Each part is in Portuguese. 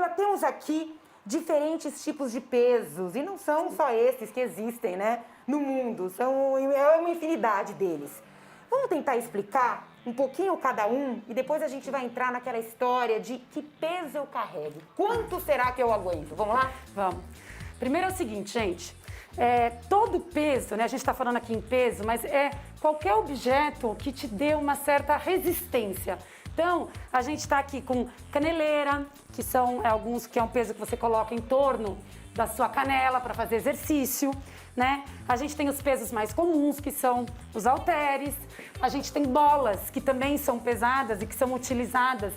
Camila, temos aqui diferentes tipos de pesos, e não são só esses que existem, né, no mundo, é uma infinidade deles. Vamos tentar explicar um pouquinho cada um e depois a gente vai entrar naquela história de que peso eu carrego. Quanto será que eu aguento? Vamos lá? Vamos. Primeiro é o seguinte, gente. Todo peso, né? A gente está falando aqui em peso, mas é qualquer objeto que te dê uma certa resistência. Então, a gente está aqui com caneleira, que são que é um peso que você coloca em torno da sua canela para fazer exercício, né? A gente tem os pesos mais comuns, que são os halteres. A gente tem bolas, que também são pesadas e que são utilizadas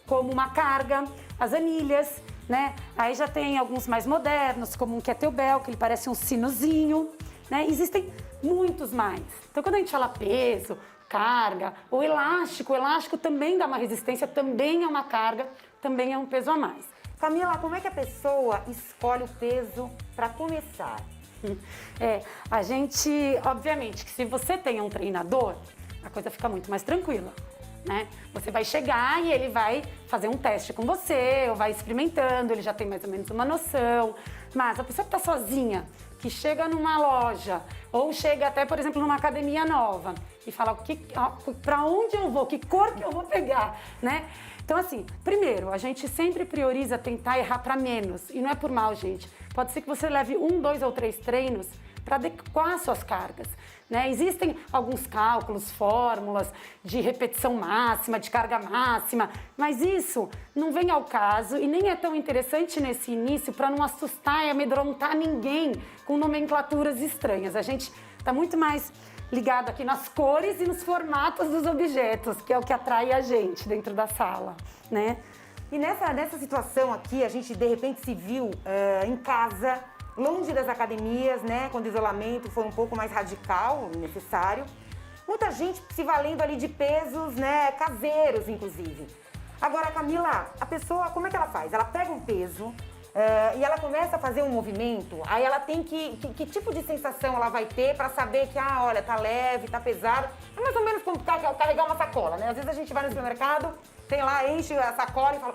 como uma carga, as anilhas, né? Aí já tem alguns mais modernos, como um kettlebell, que ele parece um sinozinho, né? Existem muitos mais. Então, quando a gente fala peso, carga, o elástico também dá uma resistência, também é uma carga, também é um peso a mais. Camila, como é que a pessoa escolhe o peso para começar? A gente, obviamente, que se você tem um treinador, a coisa fica muito mais tranquila, né? Você vai chegar e ele vai fazer um teste com você, ou vai experimentando, ele já tem mais ou menos uma noção. Mas a pessoa que está sozinha, que chega numa loja, ou chega até, por exemplo, numa academia nova, e fala para onde eu vou, que cor que eu vou pegar, né? Então, assim, primeiro, a gente sempre prioriza tentar errar para menos. E não é por mal, gente. Pode ser que você leve 1, 2 ou 3 treinos para adequar suas cargas, né? Existem alguns cálculos, fórmulas de repetição máxima, de carga máxima, mas isso não vem ao caso e nem é tão interessante nesse início para não assustar e amedrontar ninguém com nomenclaturas estranhas. A gente está muito mais ligado aqui nas cores e nos formatos dos objetos, que é o que atrai a gente dentro da sala, né? E nessa situação aqui, a gente de repente se viu em casa, longe das academias, né? Quando o isolamento foi um pouco mais radical, necessário. Muita gente se valendo ali de pesos, né? Caseiros, inclusive. Agora, Camila, a pessoa, como é que ela faz? Ela pega um peso e ela começa a fazer um movimento, aí ela tem que tipo de sensação ela vai ter para saber que, olha, tá leve, tá pesado. É mais ou menos como carregar uma sacola, né? Às vezes a gente vai no supermercado, tem lá, enche a sacola e fala,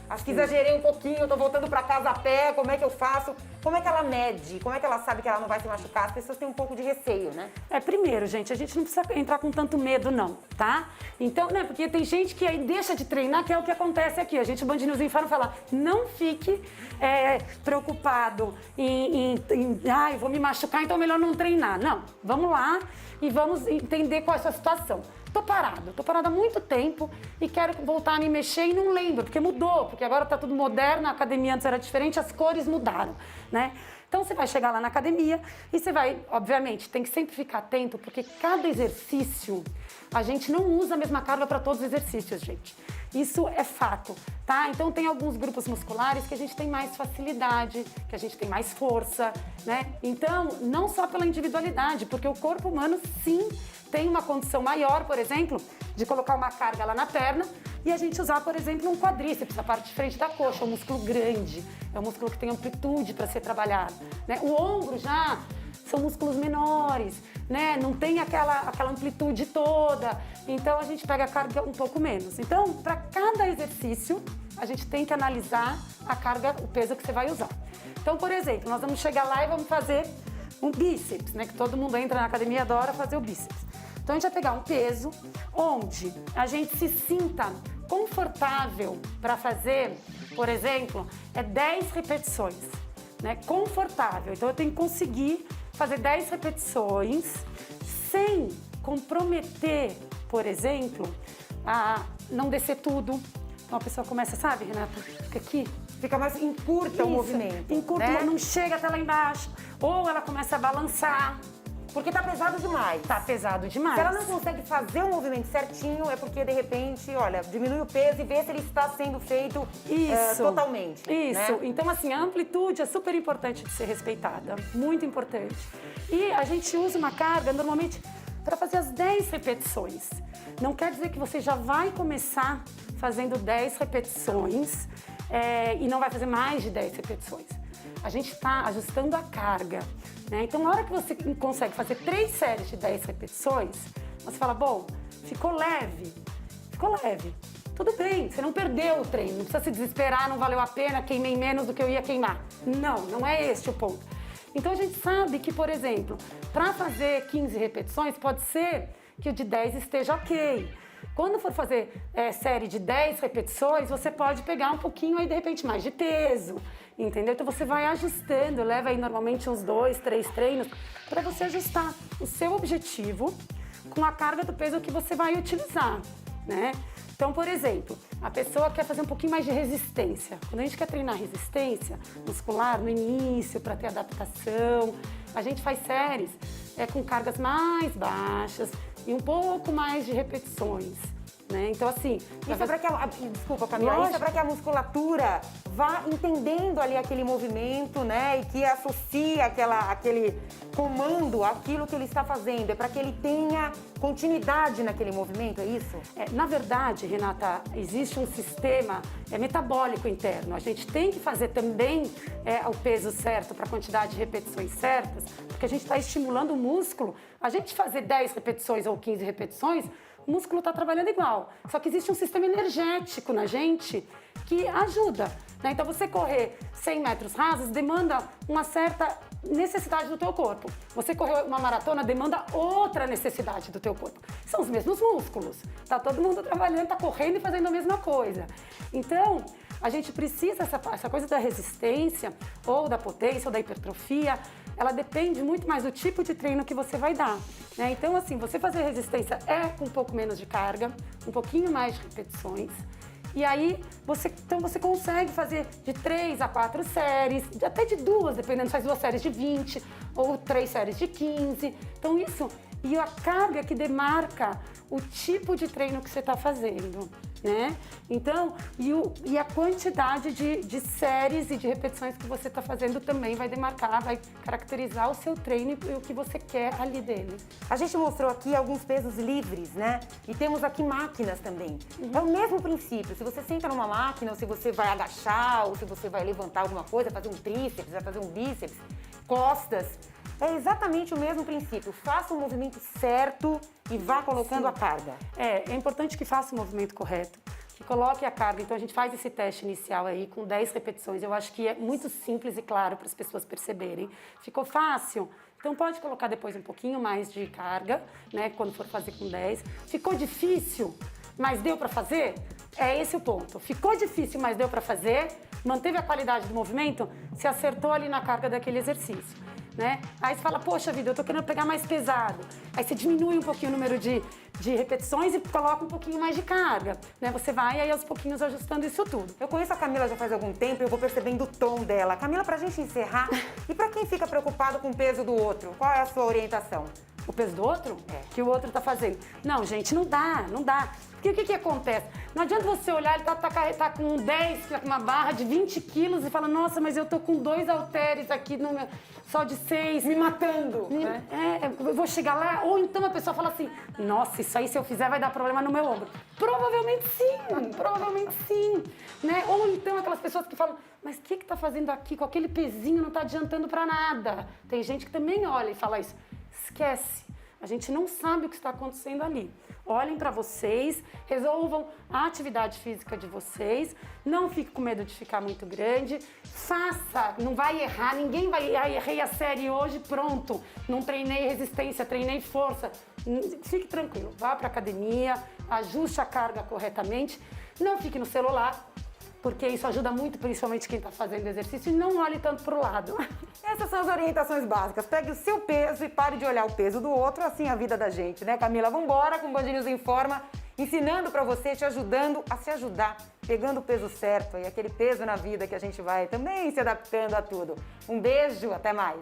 acho que exagerei um pouquinho, eu tô voltando pra casa a pé, como é que eu faço? Como é que ela mede? Como é que ela sabe que ela não vai se machucar? As pessoas têm um pouco de receio, né? Primeiro, gente, a gente não precisa entrar com tanto medo, não, tá? Então, né, porque tem gente que aí deixa de treinar, que é o que acontece aqui. A gente, o Band News Inferno, fala, não fique preocupado vou me machucar, então é melhor não treinar. Não, vamos lá e vamos entender qual é a sua situação. Tô parada há muito tempo e quero voltar a me mexer e não lembro, porque mudou, porque agora tá tudo moderno, a academia antes era diferente, as cores mudaram, né? Então você vai chegar lá na academia e você vai, obviamente, tem que sempre ficar atento, porque cada exercício, a gente não usa a mesma carga para todos os exercícios, gente. Isso é fato, tá? Então tem alguns grupos musculares que a gente tem mais facilidade, que a gente tem mais força, né? Então, não só pela individualidade, porque o corpo humano, sim, tem uma condição maior, por exemplo, de colocar uma carga lá na perna e a gente usar, por exemplo, um quadríceps, a parte de frente da coxa, um músculo grande, é um músculo que tem amplitude para ser trabalhado, né? O ombro já são músculos menores, né? Não tem aquela amplitude toda, então a gente pega a carga um pouco menos. Então, para cada exercício, a gente tem que analisar a carga, o peso que você vai usar. Então, por exemplo, nós vamos chegar lá e vamos fazer um bíceps, né? Que todo mundo entra na academia e adora fazer o bíceps. Então a gente vai pegar um peso onde a gente se sinta confortável para fazer, por exemplo, 10 repetições, né? Confortável. Então eu tenho que conseguir fazer 10 repetições sem comprometer, por exemplo, a não descer tudo. Então a pessoa começa, sabe, Renata? Fica aqui. Fica mais encurta o movimento. Encurta, né? Não chega até lá embaixo. Ou ela começa a balançar. Porque tá pesado demais. Tá pesado demais. Se ela não consegue fazer o movimento certinho, é porque, de repente, olha, diminui o peso e vê se ele está sendo feito totalmente. Isso. Né? Então, assim, a amplitude é super importante de ser respeitada. Muito importante. E a gente usa uma carga, normalmente, para fazer as 10 repetições. Não quer dizer que você já vai começar fazendo 10 repetições e não vai fazer mais de 10 repetições. A gente está ajustando a carga, né? Então, na hora que você consegue fazer 3 séries de 10 repetições, você fala, bom, ficou leve, tudo bem, você não perdeu o treino, não precisa se desesperar, não valeu a pena, queimei menos do que eu ia queimar. Não é este o ponto. Então a gente sabe que, por exemplo, para fazer 15 repetições, pode ser que o de 10 esteja ok. Quando for fazer série de 10 repetições, você pode pegar um pouquinho aí, de repente, mais de peso, entendeu? Então você vai ajustando, leva aí normalmente uns 2, 3 treinos para você ajustar o seu objetivo com a carga do peso que você vai utilizar, né? Então, por exemplo, a pessoa quer fazer um pouquinho mais de resistência. Quando a gente quer treinar resistência muscular no início, para ter adaptação, a gente faz séries com cargas mais baixas e um pouco mais de repetições, né? Então, assim... Isso é para que desculpa, Camila, isso é para que a musculatura vá entendendo ali aquele movimento, né? E que associe aquele comando àquilo que ele está fazendo. É para que ele tenha continuidade naquele movimento, é isso? Na verdade, Renata, existe um sistema metabólico interno. A gente tem que fazer também o peso certo para a quantidade de repetições certas, porque a gente está estimulando o músculo. A gente fazer 10 repetições ou 15 repetições, o músculo está trabalhando igual. Só que existe um sistema energético na gente que ajuda, né? Então, você correr 100 metros rasos demanda uma certa necessidade do teu corpo. Você correr uma maratona demanda outra necessidade do teu corpo. São os mesmos músculos. Tá todo mundo trabalhando, tá correndo e fazendo a mesma coisa. Então, a gente precisa, essa coisa da resistência, ou da potência, ou da hipertrofia, ela depende muito mais do tipo de treino que você vai dar, né? Então, assim, você fazer resistência com um pouco menos de carga, um pouquinho mais de repetições, e aí você consegue fazer de 3 a 4 séries, até de 2, dependendo, faz 2 séries de 20 ou 3 séries de 15. Então, isso, e a carga que demarca o tipo de treino que você está fazendo, né? Então, e a quantidade de séries e de repetições que você está fazendo também vai demarcar, vai caracterizar o seu treino e o que você quer ali dele. A gente mostrou aqui alguns pesos livres, né? E temos aqui máquinas também. É o mesmo princípio. Se você senta numa máquina, ou se você vai agachar, ou se você vai levantar alguma coisa, fazer um tríceps, vai fazer um bíceps, costas, é exatamente o mesmo princípio. Faça o movimento certo e vá colocando a carga. É importante que faça o movimento correto, que coloque a carga. Então, a gente faz esse teste inicial aí com 10 repetições. Eu acho que é muito simples e claro para as pessoas perceberem. Ficou fácil? Então, pode colocar depois um pouquinho mais de carga, né? Quando for fazer com 10. Ficou difícil, mas deu para fazer? É esse o ponto. Ficou difícil, mas deu para fazer? Manteve a qualidade do movimento? Se acertou ali na carga daquele exercício, né? Aí você fala, poxa vida, eu tô querendo pegar mais pesado. Aí você diminui um pouquinho o número de repetições e coloca um pouquinho mais de carga, né? Você vai aí aos pouquinhos ajustando isso tudo. Eu conheço a Camila já faz algum tempo e eu vou percebendo o tom dela. Camila, pra gente encerrar, e pra quem fica preocupado com o peso do outro, qual é a sua orientação? O peso do outro? Que o outro tá fazendo. Não, gente, não dá. Porque o que acontece? Não adianta você olhar, ele tá com 10, com uma barra de 20 quilos e fala, nossa, mas eu tô com 2 halteres aqui, só de 6. Me matando. Eu vou chegar lá. Ou então a pessoa fala assim, nossa, isso aí se eu fizer vai dar problema no meu ombro. Provavelmente sim, né? Ou então aquelas pessoas que falam, mas o que tá fazendo aqui com aquele pezinho, não tá adiantando pra nada. Tem gente que também olha e fala isso. Esquece, a gente não sabe o que está acontecendo ali. Olhem para vocês, resolvam a atividade física de vocês, não fique com medo de ficar muito grande, faça, não vai errar, ninguém vai, errei a série hoje, pronto, não treinei resistência, treinei força. Fique tranquilo, vá para a academia, ajuste a carga corretamente, não fique no celular, porque isso ajuda muito, principalmente quem está fazendo exercício, e não olhe tanto para o lado. Essas são as orientações básicas. Pegue o seu peso e pare de olhar o peso do outro, assim a vida da gente, né, Camila? Vambora com o Band News Informa, ensinando para você, te ajudando a se ajudar, pegando o peso certo e aquele peso na vida que a gente vai também se adaptando a tudo. Um beijo, até mais!